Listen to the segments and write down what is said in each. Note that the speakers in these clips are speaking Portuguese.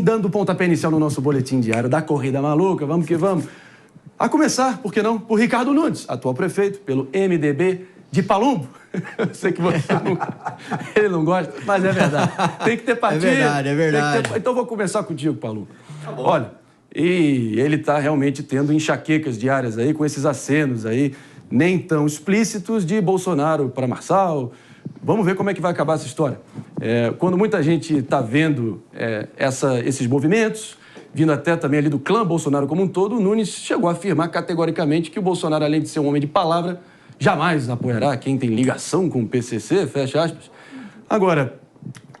Dando o pontapé inicial no nosso boletim diário da Corrida Maluca, vamos que vamos. A começar, por que não, por Ricardo Nunes, atual prefeito, pelo MDB de Palumbo. Eu sei que ele não gosta, mas é verdade. Tem que ter partido. É verdade. Então vou começar contigo, Palumbo. Tá bom. Olha, e ele está realmente tendo enxaquecas diárias aí, com esses acenos aí, nem tão explícitos de Bolsonaro para Marçal. Vamos ver como é que vai acabar essa história. Quando muita gente está vendo esses movimentos, vindo até também ali do clã Bolsonaro como um todo, o Nunes chegou a afirmar categoricamente que o Bolsonaro, além de ser um homem de palavra, jamais apoiará quem tem ligação com o PCC, fecha aspas. Agora,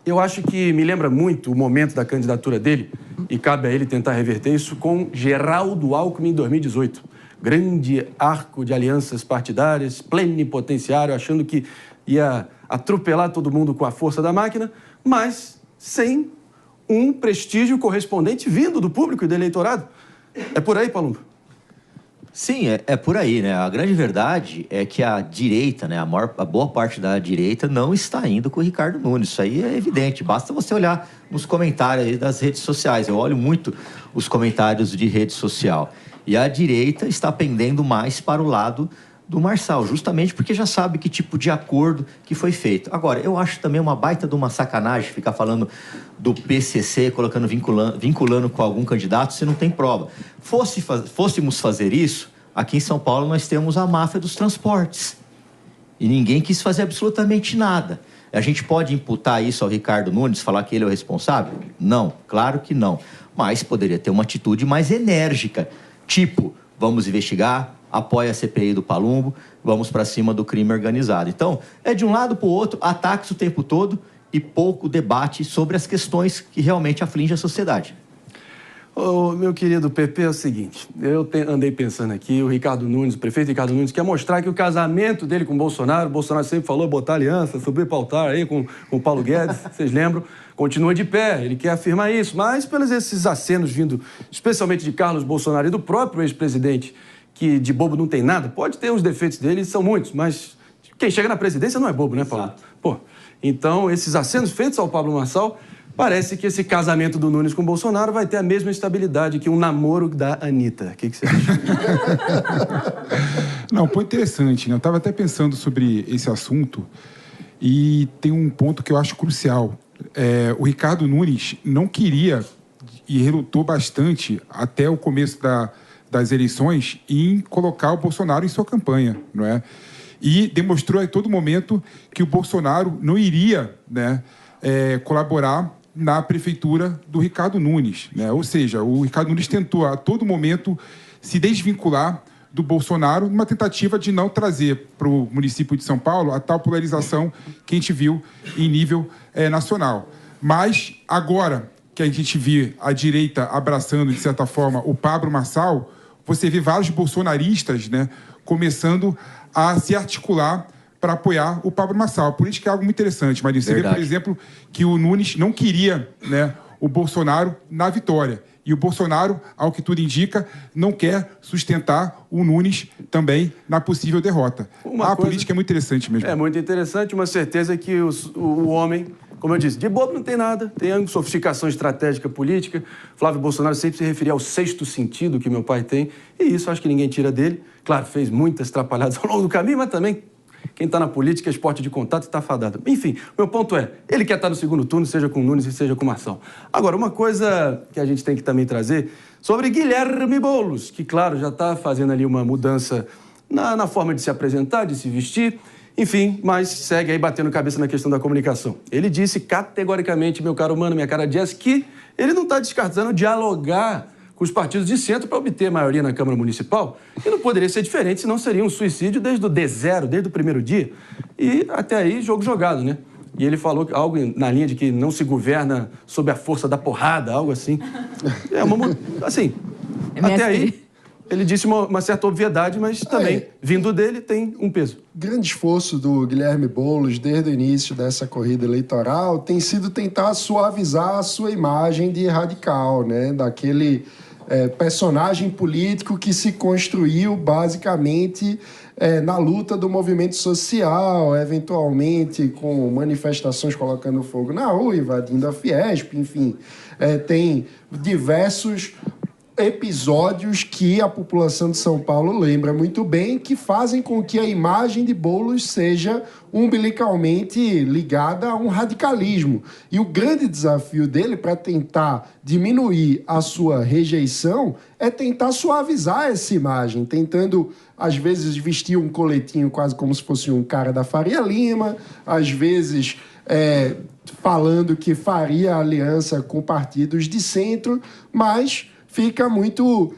eu acho que me lembra muito o momento da candidatura dele, e cabe a ele tentar reverter isso, com Geraldo Alckmin em 2018. Grande arco de alianças partidárias, plenipotenciário, achando que ia atropelar todo mundo com a força da máquina, mas sem um prestígio correspondente vindo do público e do eleitorado. É por aí, Palumbo? Sim, é por aí, né? A grande verdade é que a direita, né, a boa parte da direita não está indo com o Ricardo Nunes. Isso aí é evidente. Basta você olhar nos comentários aí das redes sociais. Eu olho muito os comentários de rede social. E a direita está pendendo mais para o lado do Marçal, justamente porque já sabe que tipo de acordo que foi feito. Agora, eu acho também uma baita de uma sacanagem ficar falando do PCC, vinculando com algum candidato, se não tem prova. Fôssemos fazer isso, aqui em São Paulo nós temos a máfia dos transportes. E ninguém quis fazer absolutamente nada. A gente pode imputar isso ao Ricardo Nunes, falar que ele é o responsável? Não, claro que não. Mas poderia ter uma atitude mais enérgica, tipo, vamos investigar, apoia a CPI do Palumbo, vamos para cima do crime organizado. Então, é de um lado para o outro, ataques o tempo todo e pouco debate sobre as questões que realmente afligem a sociedade. Meu querido PP, é o seguinte, andei pensando aqui, o Ricardo Nunes, o prefeito Ricardo Nunes, quer mostrar que o casamento dele com o Bolsonaro sempre falou botar aliança, subir para o altar aí com o Paulo Guedes, vocês lembram? Continua de pé, ele quer afirmar isso, mas pelos esses acenos vindo especialmente de Carlos Bolsonaro e do próprio ex-presidente, que de bobo não tem nada, pode ter os defeitos dele, são muitos, mas quem chega na presidência não é bobo, né, Paulo? Pô, então, esses acenos feitos ao Pablo Marçal, parece que esse casamento do Nunes com o Bolsonaro vai ter a mesma estabilidade que um namoro da Anitta. O que você acha? Não, pô, interessante, né? Eu estava até pensando sobre esse assunto e tem um ponto que eu acho crucial. O Ricardo Nunes não queria e relutou bastante até o começo das eleições em colocar o Bolsonaro em sua campanha, não é? E demonstrou a todo momento que o Bolsonaro não iria, né, colaborar na prefeitura do Ricardo Nunes, né? Ou seja, o Ricardo Nunes tentou a todo momento se desvincular do Bolsonaro numa tentativa de não trazer para o município de São Paulo a tal polarização que a gente viu em nível nacional. Mas agora que a gente vê a direita abraçando, de certa forma, o Pablo Marçal, você vê vários bolsonaristas, né, começando a se articular para apoiar o Pablo Marçal. Por isso que é algo muito interessante, mas você vê, por exemplo, que o Nunes não queria, né, o Bolsonaro na vitória. E o Bolsonaro, ao que tudo indica, não quer sustentar o Nunes também na possível derrota. A política é muito interessante mesmo. É muito interessante, uma certeza que o homem, como eu disse, de bobo não tem nada, tem sofisticação estratégica política. Flávio Bolsonaro sempre se referia ao sexto sentido que meu pai tem, e isso acho que ninguém tira dele. Claro, fez muitas atrapalhadas ao longo do caminho, mas também quem está na política é esporte de contato e está fadado. Enfim, meu ponto é, ele quer estar no segundo turno, seja com o Nunes e seja com o Marçal. Agora, uma coisa que a gente tem que também trazer sobre Guilherme Boulos, que, claro, já está fazendo ali uma mudança na forma de se apresentar, de se vestir, enfim, mas segue aí batendo cabeça na questão da comunicação. Ele disse categoricamente, meu caro mano, minha cara Jess, que ele não está descartando dialogar com os partidos de centro para obter maioria na Câmara Municipal. E não poderia ser diferente, senão seria um suicídio desde o D0, desde o primeiro dia. E até aí, jogo jogado, né? E ele falou algo na linha de que não se governa sob a força da porrada, algo assim. Assim, até aí, ele disse uma certa obviedade, mas também, vindo dele, tem um peso. Grande esforço do Guilherme Boulos, desde o início dessa corrida eleitoral, tem sido tentar suavizar a sua imagem de radical, né? Daquele personagem político que se construiu basicamente na luta do movimento social, eventualmente com manifestações colocando fogo na rua, invadindo a Fiesp, enfim. Tem diversos episódios que a população de São Paulo lembra muito bem, que fazem com que a imagem de Boulos seja umbilicalmente ligada a um radicalismo. E o grande desafio dele para tentar diminuir a sua rejeição é tentar suavizar essa imagem, tentando, às vezes, vestir um coletinho quase como se fosse um cara da Faria Lima, às vezes falando que faria aliança com partidos de centro, mas fica muito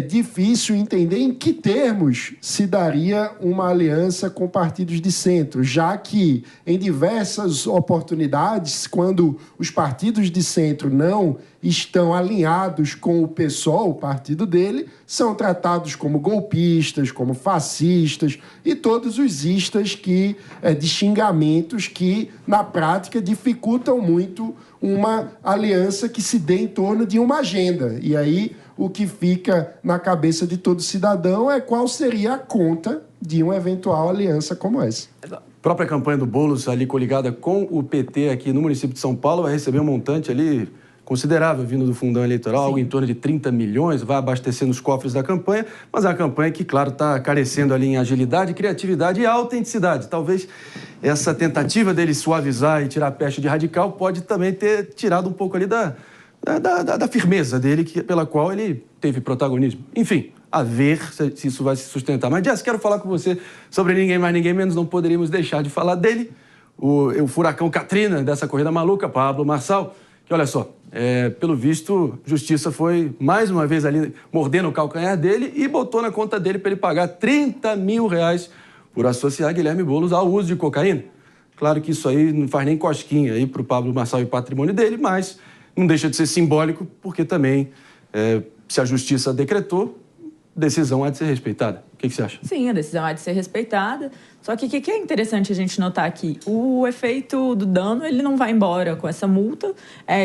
difícil entender em que termos se daria uma aliança com partidos de centro, já que em diversas oportunidades, quando os partidos de centro não estão alinhados com o PSOL, o partido dele, são tratados como golpistas, como fascistas e todos os istas de xingamentos que, na prática, dificultam muito uma aliança que se dê em torno de uma agenda. E aí o que fica na cabeça de todo cidadão é qual seria a conta de uma eventual aliança como essa. A própria campanha do Boulos, ali coligada com o PT aqui no município de São Paulo, vai receber um montante ali considerável vindo do fundão eleitoral, algo em torno de 30 milhões, vai abastecendo os cofres da campanha, mas é uma campanha que, claro, está carecendo ali em agilidade, criatividade e autenticidade. Talvez essa tentativa dele suavizar e tirar a peste de radical pode também ter tirado um pouco ali da firmeza dele, pela qual ele teve protagonismo. Enfim, a ver se isso vai se sustentar. Mas, Jess, quero falar com você sobre ninguém mais, ninguém menos, não poderíamos deixar de falar dele, o furacão Katrina dessa corrida maluca, Pablo Marçal, que, olha só, pelo visto, justiça foi mais uma vez ali mordendo o calcanhar dele e botou na conta dele para ele pagar 30 mil reais por associar Guilherme Boulos ao uso de cocaína. Claro que isso aí não faz nem cosquinha aí para o Pablo Marçal e o patrimônio dele, mas não deixa de ser simbólico, porque também, se a justiça decretou, decisão há de ser respeitada. O que você acha? Sim, a decisão há de ser respeitada. Só que o que é interessante a gente notar aqui? O efeito do dano, ele não vai embora com essa multa.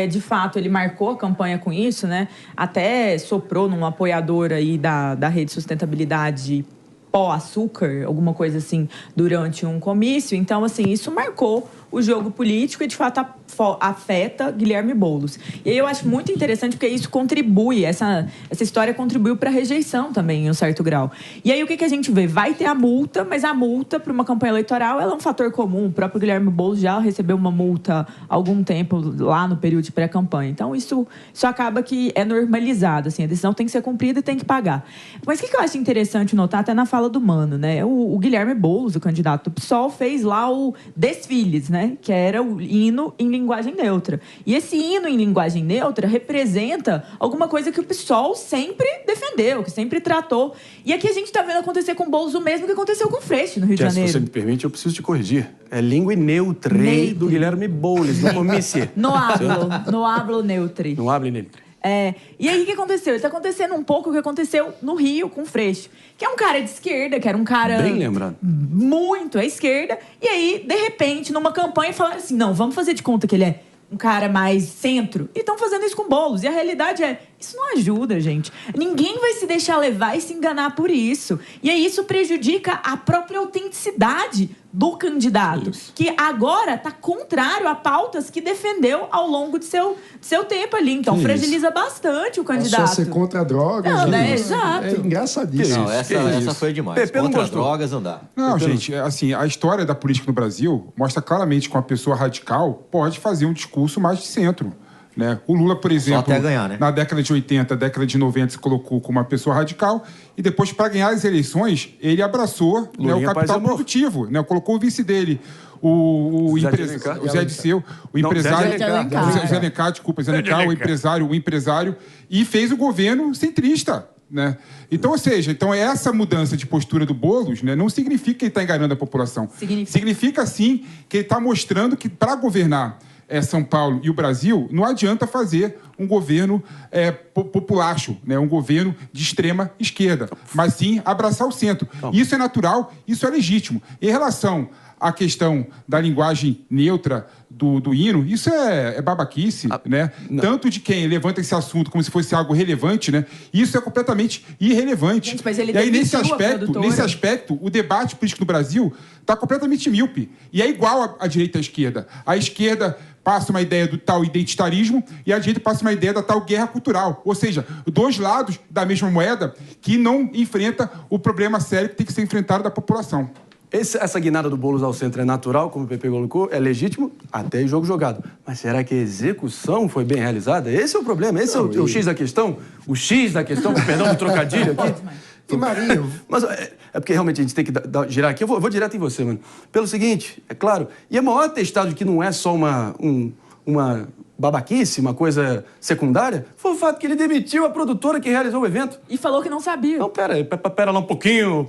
De fato, ele marcou a campanha com isso, né? Até soprou num apoiador aí da Rede Sustentabilidade pó-açúcar, alguma coisa assim, durante um comício. Então, assim, isso marcou o jogo político e, de fato, afeta Guilherme Boulos. E aí eu acho muito interessante porque isso contribui, essa história contribuiu para a rejeição também, em um certo grau. E aí o que a gente vê? Vai ter a multa, mas a multa para uma campanha eleitoral ela é um fator comum. O próprio Guilherme Boulos já recebeu uma multa há algum tempo lá no período de pré-campanha. Então isso acaba que é normalizado, assim, a decisão tem que ser cumprida e tem que pagar. Mas o que eu acho interessante notar, até na fala do Mano, né? O Guilherme Boulos, o candidato do PSOL, fez lá o Desfiles, né? Que era o hino em linguagem neutra. E esse hino em linguagem neutra representa alguma coisa que o PSOL sempre defendeu, que sempre tratou. E aqui a gente está vendo acontecer com o Boulos o mesmo que aconteceu com o Freixo, no Rio de Janeiro. Se você me permite, eu preciso te corrigir. É língua neutre do Guilherme Boulos, no comício. No hablo neutri. No hablo neutri. E aí o que aconteceu? Está acontecendo um pouco o que aconteceu no Rio com o Freixo, que é um cara de esquerda, que era um cara bem lembrado, muito à esquerda, e aí, de repente, numa campanha falaram assim, não, vamos fazer de conta que ele é um cara mais centro, e estão fazendo isso com Boulos. E a realidade isso não ajuda, gente. Ninguém vai se deixar levar e se enganar por isso. E aí isso prejudica a própria autenticidade do candidato, que agora está contrário a pautas que defendeu ao longo de seu tempo ali. Então, fragiliza bastante o candidato. Só ser contra drogas. Não, né? Exato. É engraçadíssimo. Não, essa foi demais. Contra drogas não dá. Não, gente, assim, a história da política no Brasil mostra claramente que uma pessoa radical pode fazer um discurso mais de centro. Né? O Lula, por exemplo, até ganhar, né? Na década de 80, década de 90, se colocou como uma pessoa radical e depois, para ganhar as eleições, ele abraçou, né, o capital produtivo, né? Colocou o vice dele, o Zé Disseu, o empresário, Zé Alencar, desculpa, Zé Alencar, o empresário, e fez o governo centrista. Né? Então, ou seja, essa mudança de postura do Boulos, né, não significa que ele está enganando a população. Significa, sim, que ele está mostrando que, para governar São Paulo e o Brasil, não adianta fazer um governo populacho, né? Um governo de extrema esquerda, mas sim abraçar o centro. Isso é natural, isso é legítimo. Em relação a questão da linguagem neutra do hino, isso é babaquice, né? Não. Tanto de quem levanta esse assunto como se fosse algo relevante, né? Isso é completamente irrelevante. Gente, mas ele e aí, nesse demitiu a aspecto, produtora. o debate político no Brasil está completamente míope. E é igual à direita e à esquerda. A esquerda passa uma ideia do tal identitarismo e a direita passa uma ideia da tal guerra cultural. Ou seja, dois lados da mesma moeda que não enfrenta o problema sério que tem que ser enfrentado da população. Essa guinada do Boulos ao centro é natural, como o Pepe colocou, é legítimo até em jogo jogado. Mas será que a execução foi bem realizada? Esse é o problema, esse é o X da questão. O X da questão, perdão do trocadilho aqui. E Marinho... Mas é porque realmente a gente tem que girar aqui. Eu vou direto em você, mano. Pelo seguinte, é claro, e é maior atestado de que não é só uma babaquice, uma coisa secundária, foi o fato que ele demitiu a produtora que realizou o evento. E falou que não sabia. Não, pera lá um pouquinho,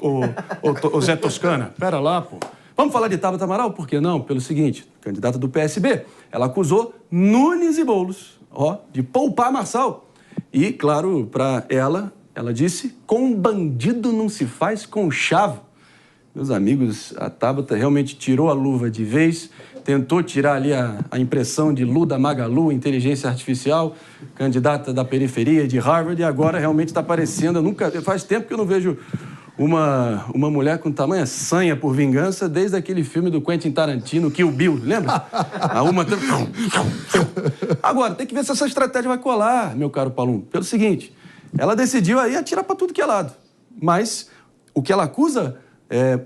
ô Zé Toscana. Pera lá, pô. Vamos falar de Tabata Amaral? Por que não? Pelo seguinte, candidata do PSB, ela acusou Nunes e Boulos, de poupar Marçal. E, claro, para ela disse, com bandido não se faz com chave. Meus amigos, a Tabata realmente tirou a luva de vez, tentou tirar ali a impressão de Luda Magalu, inteligência artificial, candidata da periferia de Harvard, e agora realmente está aparecendo. Faz tempo que eu não vejo uma mulher com tamanha sanha por vingança, desde aquele filme do Quentin Tarantino, Kill Bill, lembra? Agora, tem que ver se essa estratégia vai colar, meu caro Palumbo. Pelo seguinte, ela decidiu aí atirar para tudo que é lado. Mas o que ela acusa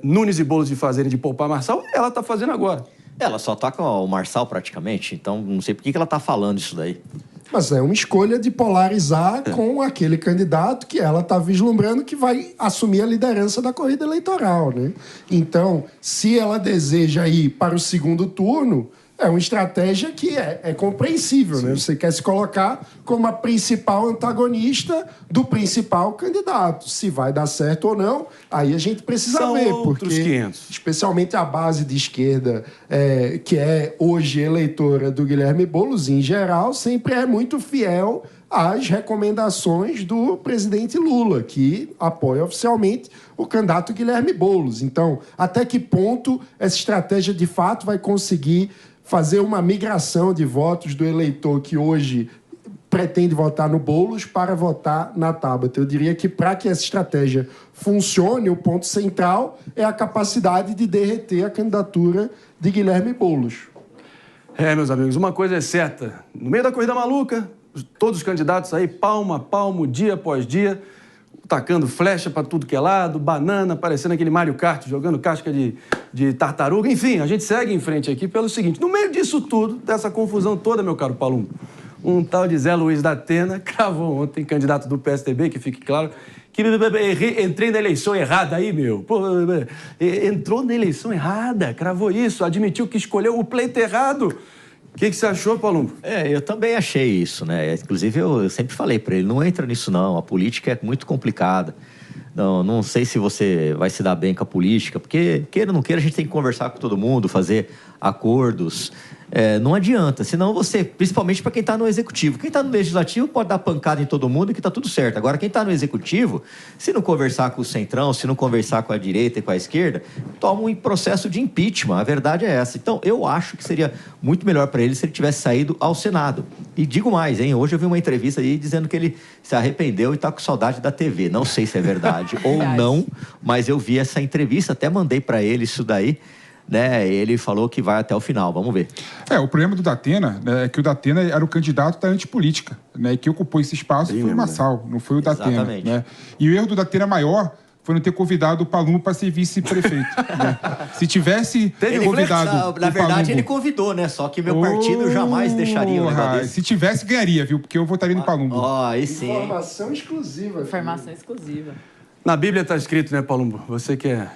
Nunes e Boulos de fazerem de poupar Marçal, ela está fazendo agora. Ela só tá com o Marçal praticamente, então não sei por que ela tá falando isso daí. Mas é uma escolha de polarizar com aquele candidato que ela está vislumbrando que vai assumir a liderança da corrida eleitoral, né? Então, se ela deseja ir para o segundo turno, é uma estratégia que é compreensível, né? Você quer se colocar como a principal antagonista do principal candidato. Se vai dar certo ou não, aí a gente precisa São ver. outros Porque, 500. especialmente a base de esquerda, que é hoje eleitora do Guilherme Boulos, em geral, sempre é muito fiel às recomendações do presidente Lula, que apoia oficialmente o candidato Guilherme Boulos. Então, até que ponto essa estratégia de fato vai conseguir fazer uma migração de votos do eleitor que hoje pretende votar no Boulos para votar na Tabata? Eu diria que para que essa estratégia funcione, o ponto central é a capacidade de derreter a candidatura de Guilherme Boulos. Meus amigos, uma coisa é certa. No meio da corrida maluca, todos os candidatos aí, palmo a palmo, dia após dia, tacando flecha para tudo que é lado, banana, parecendo aquele Mario Kart, jogando casca de tartaruga. Enfim, a gente segue em frente aqui pelo seguinte. No meio disso tudo, dessa confusão toda, meu caro Palumbo, um tal de Zé Luiz da Atena cravou ontem, candidato do PSDB, que fique claro, que entrei na eleição errada aí, meu. Pô, entrou na eleição errada, cravou isso, admitiu que escolheu o pleito errado. O que você achou, Palumbo? Eu também achei isso, né? Inclusive, eu sempre falei para ele, não entra nisso não, a política é muito complicada. Não sei se você vai se dar bem com a política, porque, queira ou não queira, a gente tem que conversar com todo mundo, fazer acordos. Não adianta, senão você, principalmente para quem está no executivo. Quem está no legislativo pode dar pancada em todo mundo e que está tudo certo. Agora, quem está no executivo, se não conversar com o centrão, se não conversar com a direita e com a esquerda, toma um processo de impeachment. A verdade é essa. Então, eu acho que seria muito melhor para ele se ele tivesse saído ao Senado. E digo mais, hein? Hoje eu vi uma entrevista aí dizendo que ele se arrependeu e está com saudade da TV. Não sei se é verdade ou não, mas eu vi essa entrevista, até mandei para ele isso daí. Né, ele falou que vai até o final, vamos ver. O problema do Datena, né, é que o Datena era o candidato da antipolítica, né, e quem ocupou esse espaço foi o Marçal, não foi o Datena. Né? E o erro do Datena maior foi não ter convidado o Palumbo para ser vice-prefeito. Né? Se tivesse convidado... Na verdade, ele convidou, né? Só que meu partido jamais deixaria um negócio desse. Se tivesse, ganharia, viu? Porque eu votaria no Palumbo. Aí sim. Informação exclusiva. Informação exclusiva. Na Bíblia está escrito, né, Palumbo? Você que é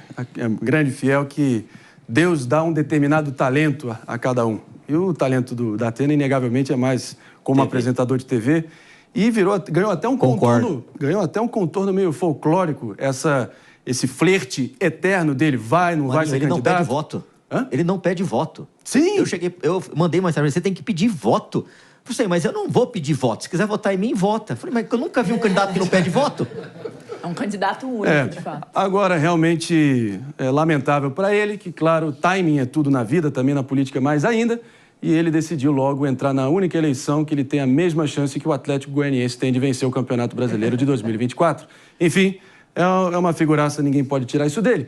grande fiel, que Deus dá um determinado talento a cada um. E o talento do Datena, inegavelmente, é mais como apresentador de TV. E ganhou até um contorno meio folclórico, esse flerte eterno dele. Vai, não vai ser candidato. Ele não pede voto. Ele não pede voto. Sim. Eu mandei uma mensagem, você tem que pedir voto. Eu falei, mas eu não vou pedir voto. Se quiser votar em mim, vota. Eu falei, mas eu nunca vi um candidato que não pede voto. um candidato único, de fato. Agora, realmente é lamentável para ele, que, claro, timing é tudo na vida, também na política mais ainda, e ele decidiu logo entrar na única eleição que ele tem a mesma chance que o Atlético Goianiense tem de vencer o Campeonato Brasileiro de 2024. Enfim, é uma figuraça, ninguém pode tirar isso dele.